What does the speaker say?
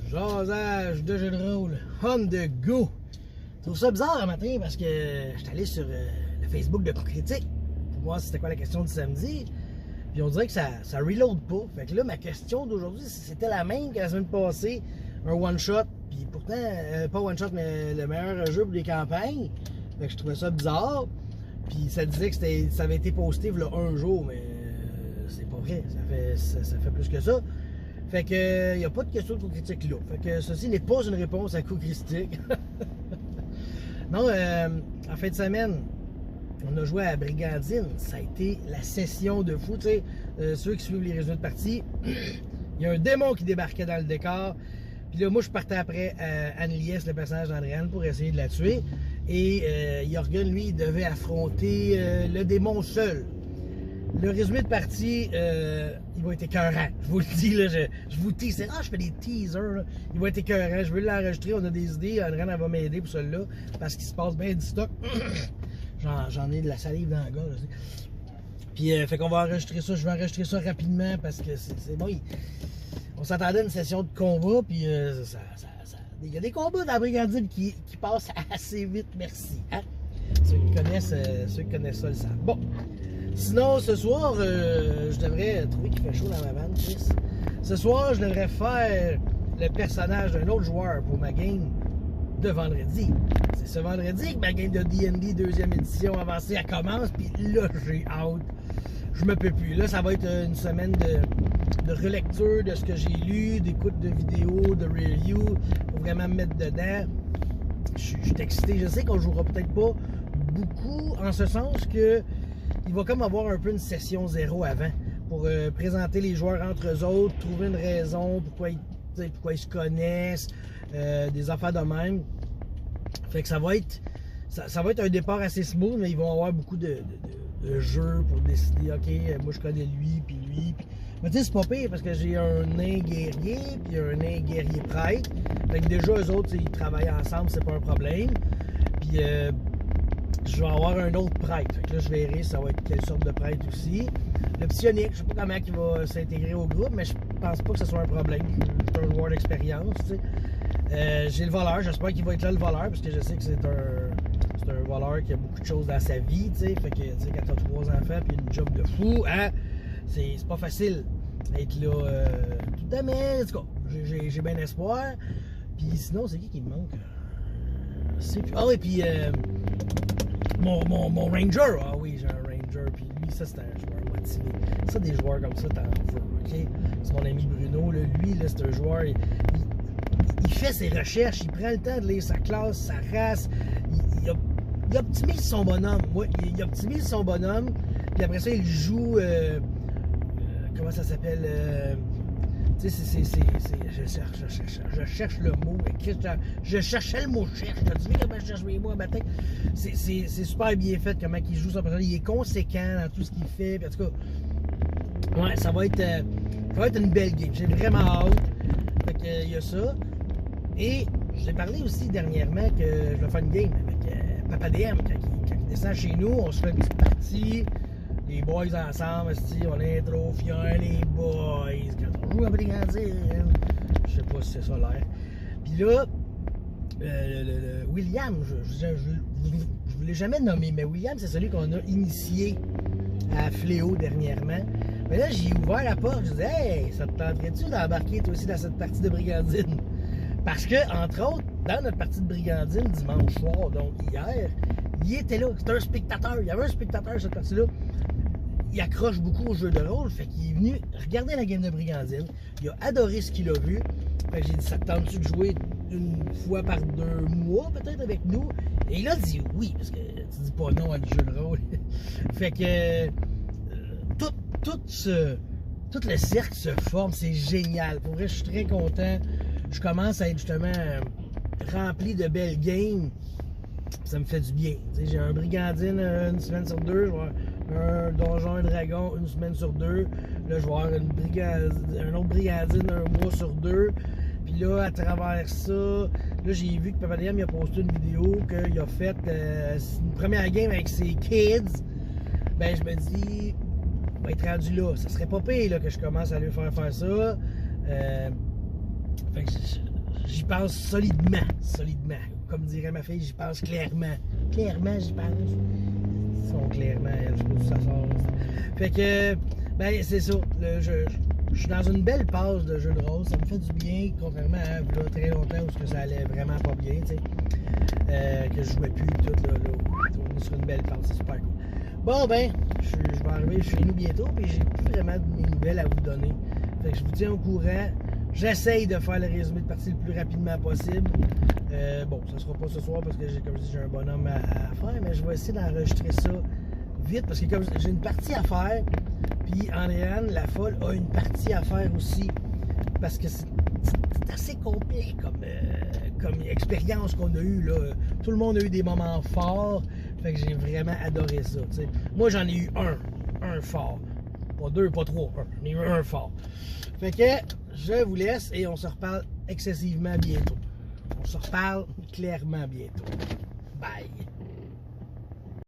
Jasage de jeu de rôle, on the go. Je trouve ça bizarre un matin parce que j'étais allé sur le Facebook de Coup Critique pour voir c'était quoi la question du samedi. Puis on dirait que ça reload pas. Fait que là, ma question d'aujourd'hui, c'était la même que la semaine passée. Un one-shot. Puis pourtant, pas one-shot, mais le meilleur jeu pour des campagnes. Fait que je trouvais ça bizarre. Puis ça disait que ça avait été posté il y a un jour, mais c'est pas vrai. Ça fait plus que ça. Fait que il n'y a pas de question de Coup Critique là. Fait que ceci n'est pas une réponse à Coup Critique. Non, en fin de semaine, on a joué à Brigandine. Ça a été la session de fou. Tu sais, ceux qui suivent les résultats de partie, il y a un démon qui débarquait dans le décor. Puis là, moi, je partais après Anne-Liès, le personnage d'Andréane, pour essayer de la tuer. Et Jorgen, lui, il devait affronter le démon seul. Le résumé de partie, il va être écœurant. Je vous le dis, là, je vous tease. Ah, je fais des teasers, là. Il va être écœurant. Je veux l'enregistrer, on a des idées. Andréane, elle va m'aider pour celui-là, parce qu'il se passe bien du stock. J'en ai de la salive dans la gorge. Puis, fait qu'on va enregistrer ça. Je vais enregistrer ça rapidement, parce que c'est bon. On s'attendait à une session de combat, puis il y a des combats dans la Brigandine qui passent assez vite, merci. Hein? Ceux qui connaissent ça le savent. Bon. Sinon, ce soir, je devrais trouver qu'il fait chaud dans ma vanne, Chris. Ce soir, je devrais faire le personnage d'un autre joueur pour ma game de vendredi. C'est ce vendredi que ma game de D&D 2e édition avancée, elle commence, puis là, j'ai hâte. Je me peux plus. Là, ça va être une semaine de relecture de ce que j'ai lu, d'écoute de vidéos, de review, pour vraiment me mettre dedans. Je suis excité. Je sais qu'on jouera peut-être pas beaucoup, en ce sens que il va comme avoir un peu une session zéro avant pour présenter les joueurs entre eux autres, trouver une raison pourquoi ils se connaissent, des affaires de même. Fait que ça va être un départ assez smooth, mais ils vont avoir beaucoup de jeux pour décider, ok, moi je connais lui, puis lui. Mais tu sais, c'est pas pire parce que j'ai un nain guerrier, puis un nain guerrier prêtre. Fait que déjà, eux autres, ils travaillent ensemble, c'est pas un problème. Puis je vais avoir un autre prêtre. Fait que là, je verrai ça va être quelle sorte de prêtre aussi. Le psionique, je sais pas comment il va s'intégrer au groupe, mais je pense pas que ce soit un problème. C'est un joueur d'expérience, tu sais. J'ai le voleur, j'espère qu'il va être là le voleur, parce que je sais que c'est un voleur qui a beaucoup de choses dans sa vie, tu sais. Fait que, tu sais, quand t'as 3 enfants puis une job de fou, hein, c'est pas facile d'être là tout le temps, mais en tout cas, j'ai bien espoir. Puis sinon, c'est qui me manque? Ah oui, puis mon Ranger, ah oui, j'ai un Ranger, puis lui, ça c'est un joueur motivé. Ça, des joueurs comme ça, t'en veux, ok? C'est mon ami Bruno, là, lui, là, c'est un joueur, il fait ses recherches, il prend le temps de lire sa classe, sa race, il optimise son bonhomme, ouais, il optimise son bonhomme, puis après ça, il joue, comment ça s'appelle, tu sais, je cherche le mot, je cherchais le mot cherche, je te dis comment je cherche mes mots à matin. C'est super bien fait, comment il joue son personnage, il est conséquent dans tout ce qu'il fait, puis en tout cas, ouais, ça va être une belle game, j'ai vraiment hâte. Fait que, il y a ça. Et j'ai parlé aussi dernièrement que je vais faire une game avec Papa DM, quand il descend chez nous, on se fait une petite partie. Les boys ensemble, on est trop fiers, les boys. Quand on joue à Brigandine, je sais pas si c'est ça l'air. Puis là, William, je ne l'ai jamais nommé, mais William, c'est celui qu'on a initié à Fléau dernièrement. Mais là, j'ai ouvert la porte, je disais, hey, ça te tenterait-tu d'embarquer toi aussi dans cette partie de Brigandine? Parce que, entre autres, dans notre partie de Brigandine dimanche soir, donc hier, il était là, c'était un spectateur, il y avait un spectateur cette partie-là. Il accroche beaucoup au jeu de rôle, fait qu'il est venu regarder la game de Brigandine. Il a adoré ce qu'il a vu. Fait que j'ai dit, ça te tente-tu de jouer une fois par 2 mois, peut-être, avec nous? Et il a dit oui, parce que tu dis pas non à du jeu de rôle. Fait que tout le cercle se forme, c'est génial. Pour vrai, je suis très content. Je commence à être justement rempli de belles games. Ça me fait du bien. J'ai un Brigandine une semaine sur 2, je vais un Donjon et Dragon une semaine sur 2. Là, je vais avoir un autre Brigandine un mois sur 2. Puis là, à travers ça, là, j'ai vu que Papa DM il a posté une vidéo qu'il a fait une première game avec ses kids. Ben, je me dis, il va être rendu là. Ça serait pas pire là, que je commence à lui faire ça. Fait que pense solidement. Comme dirait ma fille, j'y pense clairement. Clairement, j'y pense. Ils sont clairement, je sais pas si ça sort. Fait que, ben, c'est ça. Je suis dans une belle passe de jeu de rôle. Ça me fait du bien, contrairement à là, très longtemps où ça allait vraiment pas bien, tu sais. Que je jouais plus tout, là. On est sur une belle passe, c'est super cool. Bon, ben, je vais arriver chez nous bientôt, puis j'ai plus vraiment de nouvelles à vous donner. Fait que je vous tiens au courant. J'essaye de faire le résumé de partie le plus rapidement possible. Bon, ça sera pas ce soir parce que, comme je dis, j'ai un bonhomme à faire, mais je vais essayer d'enregistrer ça vite parce que comme j'ai une partie à faire, puis Andréane, la folle, a une partie à faire aussi parce que c'est assez complet comme expérience qu'on a eue, là. Tout le monde a eu des moments forts, fait que j'ai vraiment adoré ça, t'sais. Moi, j'en ai eu un fort. Pas deux, pas trois, j'en ai eu un fort. Fait que je vous laisse et on se reparle excessivement bientôt. On se reparle clairement bientôt.